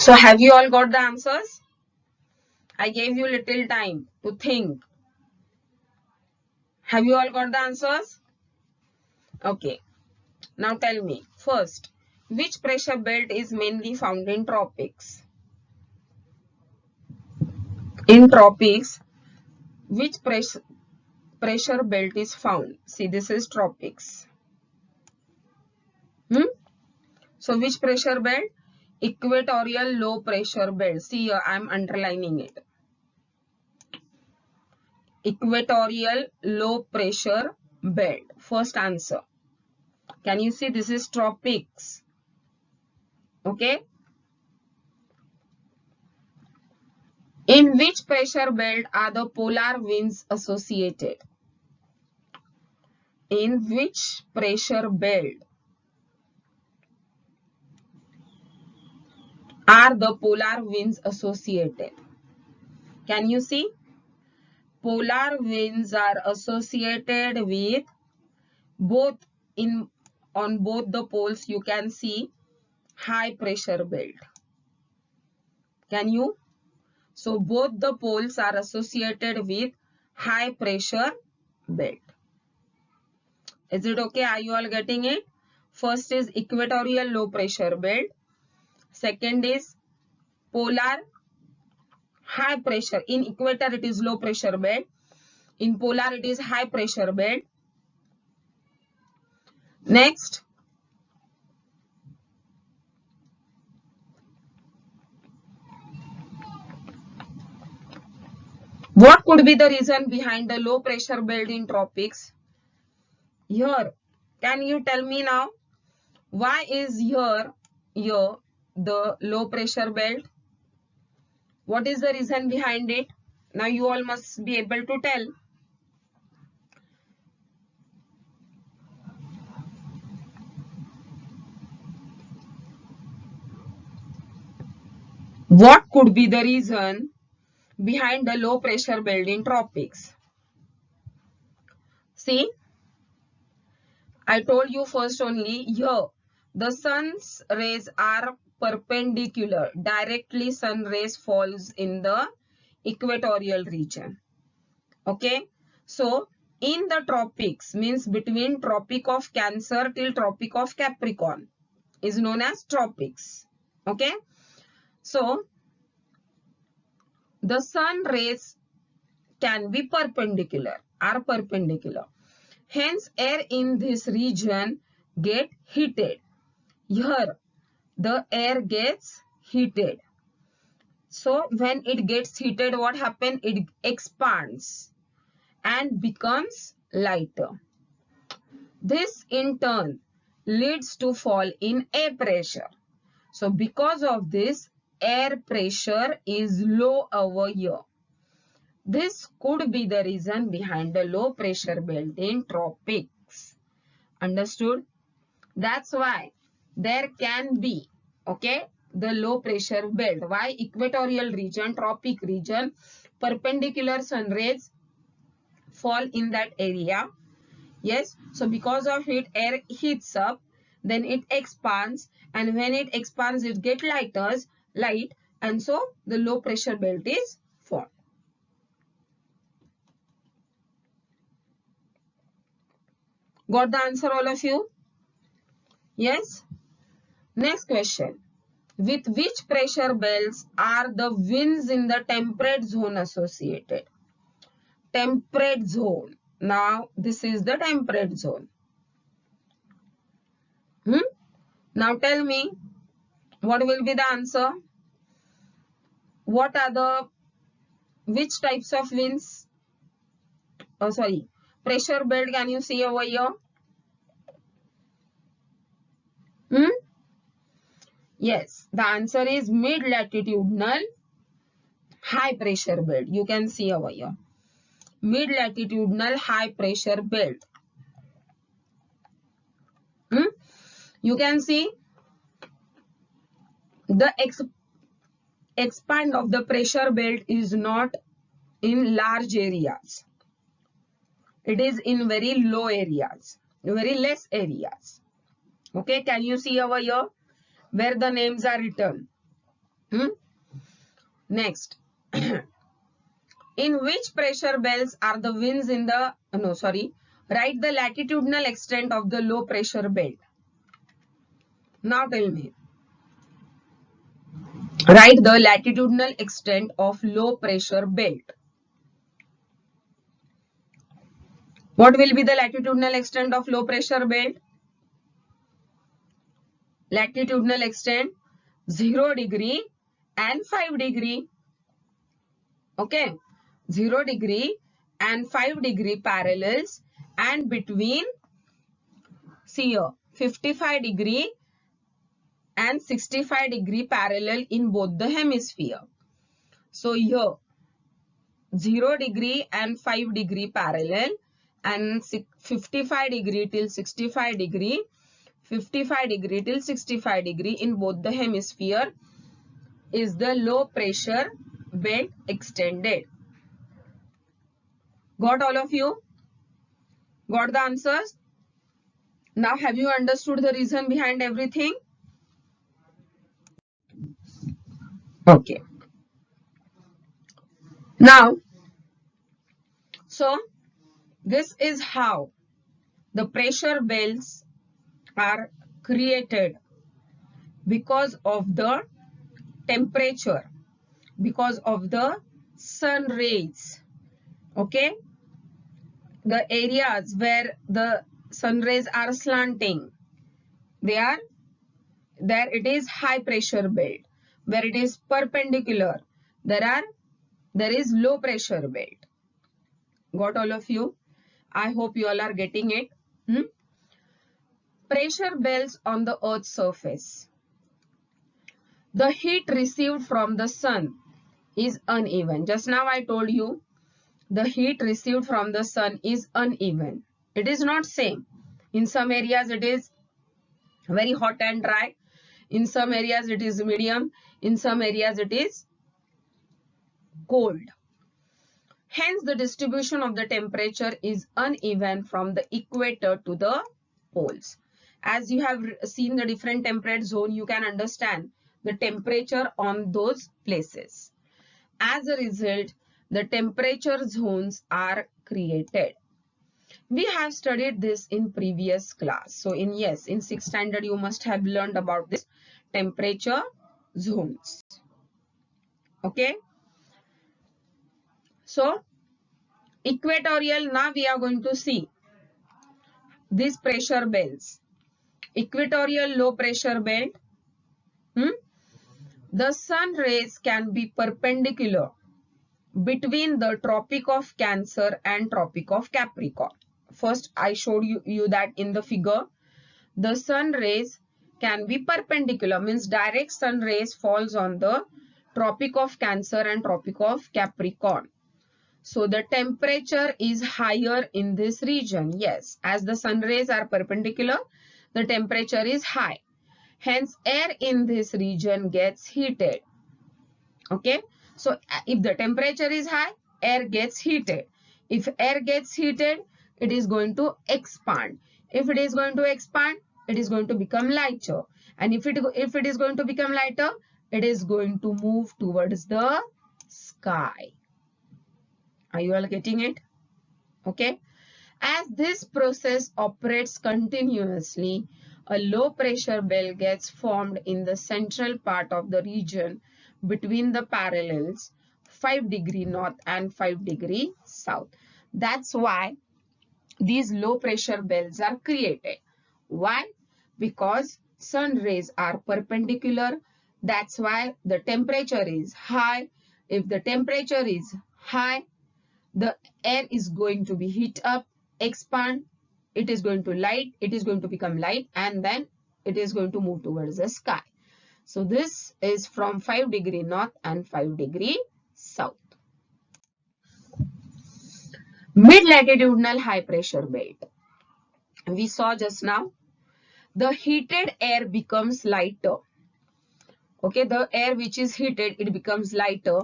So have you all got the answers? I gave you little time to think. Have you all got the answers? Okay. Now tell me, first, which pressure belt is mainly found in tropics? In tropics, which pressure belt is found? See, this is tropics. So which pressure belt? Equatorial low pressure belt. See here, I am underlining it. Equatorial low pressure belt. First answer. Can you see this is tropics? Okay. In which pressure belt are the polar winds associated? In which pressure belt are the polar winds associated? Can you see? Polar winds are associated with both on both the poles. You can see high pressure belt. Can you? So both the poles are associated with high pressure belt. Is it okay? Are you all getting it? First is equatorial low pressure belt. Second is polar high pressure. In equator it is low pressure belt. In polar it is high pressure belt. Next, what could be the reason behind the low pressure belt in tropics? Here, can you tell me now, why is here the low pressure belt? What is the reason behind it? Now you all must be able to tell. What could be the reason behind the low pressure belt in tropics? See, I told you first only here the sun's rays are perpendicular. Directly sun rays falls in the equatorial region. Okay, so in the tropics means between Tropic of Cancer till Tropic of Capricorn is known as tropics. Okay, so the sun rays can be perpendicular, are perpendicular. Hence, air in this region get heated. Here, the air gets heated. So, when it gets heated, what happens? It expands and becomes lighter. This, in turn, leads to fall in air pressure. So, because of this, air pressure is low over here. This could be the reason behind the low pressure belt in tropics. Understood? That's why there can be, okay, the low pressure belt. Why? Equatorial region, tropic region, perpendicular sun rays fall in that area. Yes, so because of it, air heats up, then it expands, and when it expands, it gets light, and so the low pressure belt is formed. Got the answer, all of you? Yes. Next question. With which pressure belts are the winds in the temperate zone associated? Temperate zone. Now, this is the temperate zone. Now, tell me, what will be the answer? What are which types of winds? Oh, sorry. Pressure belt, can you see over here? Yes, the answer is mid-latitudinal high pressure belt. You can see over here. Mid-latitudinal high pressure belt. You can see the expand of the pressure belt is not in large areas. It is in very low areas, very less areas. Okay, can you see over here where the names are written? Next, in which pressure belts are the winds in the, no, sorry, write the latitudinal extent of the low pressure belt. Now tell me. Write the latitudinal extent of low pressure belt. What will be the latitudinal extent of low pressure belt? Latitudinal extent 0 degree and 5 degree. Okay, 0 degree and 5 degree parallels, and between, see here, 55 degree and 65 degree parallel in both the hemisphere. So here 0 degree and 5 degree parallel, and 55 degree till 65 degree, 55 degree till 65 degree in both the hemisphere is the low pressure belt extended. Got all of you? Got the answers? Now have you understood the reason behind everything? Okay. Now, so this is how the pressure belts are created because of the temperature, because of the sun rays. Okay, the areas where the sun rays are slanting, there it is high pressure belt. Where it is perpendicular, there is low pressure belt. Got all of you? I hope you all are getting it. Pressure belts on the Earth's surface. The heat received from the sun is uneven. Just now I told you the heat received from the sun is uneven. It is not same. In some areas it is very hot and dry. In some areas it is medium. In some areas it is cold. Hence the distribution of the temperature is uneven from the equator to the poles. As you have seen the different temperate zone, you can understand the temperature on those places. As a result, the temperature zones are created. We have studied this in previous class. So in 6th standard you must have learned about this temperature zones. Okay. So equatorial, now we are going to see these pressure belts. Equatorial low pressure belt. The sun rays can be perpendicular between the Tropic of Cancer and Tropic of Capricorn. First, I showed you that in the figure. The sun rays can be perpendicular, means direct sun rays falls on the Tropic of Cancer and Tropic of Capricorn. So the temperature is higher in this region. Yes, as the sun rays are perpendicular, the temperature is high. Hence, air in this region gets heated. Okay. So if the temperature is high, air gets heated. If air gets heated, it is going to expand. If it is going to expand, it is going to become lighter. And if it is going to become lighter, it is going to move towards the sky. Are you all getting it? Okay. As this process operates continuously, a low pressure belt gets formed in the central part of the region between the parallels 5 degree north and 5 degree south. That's why these low pressure belts are created. Why? Because sun rays are perpendicular. That's why the temperature is high. If the temperature is high, the air is going to be heat up, expand, it is going to become light, and then it is going to move towards the sky. So this is from 5 degree north and 5 degree south. Mid-latitudinal high pressure belt. We saw just now, the heated air becomes lighter. Okay, the air which is heated, it becomes lighter,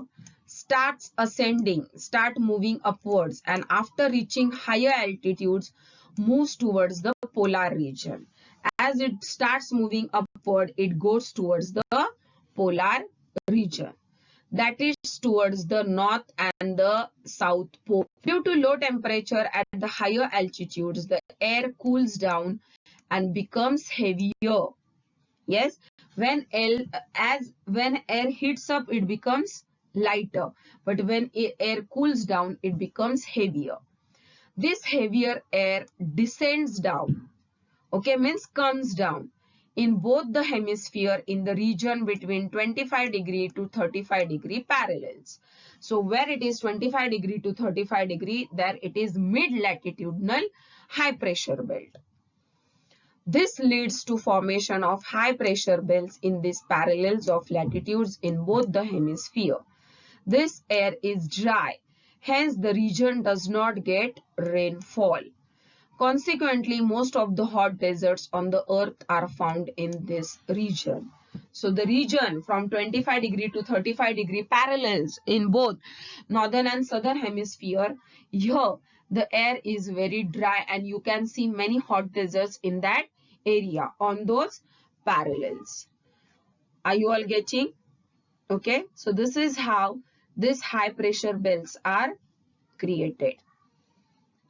starts ascending, start moving upwards, and after reaching higher altitudes, moves towards the polar region. As it starts moving upward, it goes towards the polar region, that is towards the north and the south pole. Due to low temperature at the higher altitudes, the air cools down and becomes heavier. Yes, when air heats up, it becomes lighter, but when air cools down, it becomes heavier. This heavier air descends down, okay, means comes down in both the hemisphere in the region between 25° to 35° parallels. So where it is 25° to 35°, there it is mid-latitudinal high pressure belt. This leads to formation of high pressure belts in these parallels of latitudes in both the hemisphere. This air is dry, hence the region does not get rainfall. Consequently, most of the hot deserts on the earth are found in this region. So the region from 25° to 35° parallels in both northern and southern hemisphere. Here the air is very dry and you can see many hot deserts in that area on those parallels. Are you all getting? Okay, so this is how these high pressure belts are created.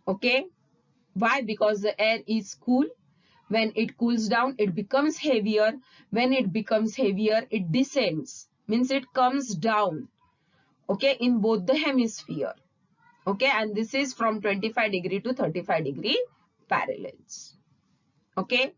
Okay. Why? Because the air is cool. When it cools down, it becomes heavier. When it becomes heavier, it descends. Means it comes down. Okay, in both the hemisphere. Okay, and this is from 25° to 35° parallels. Okay.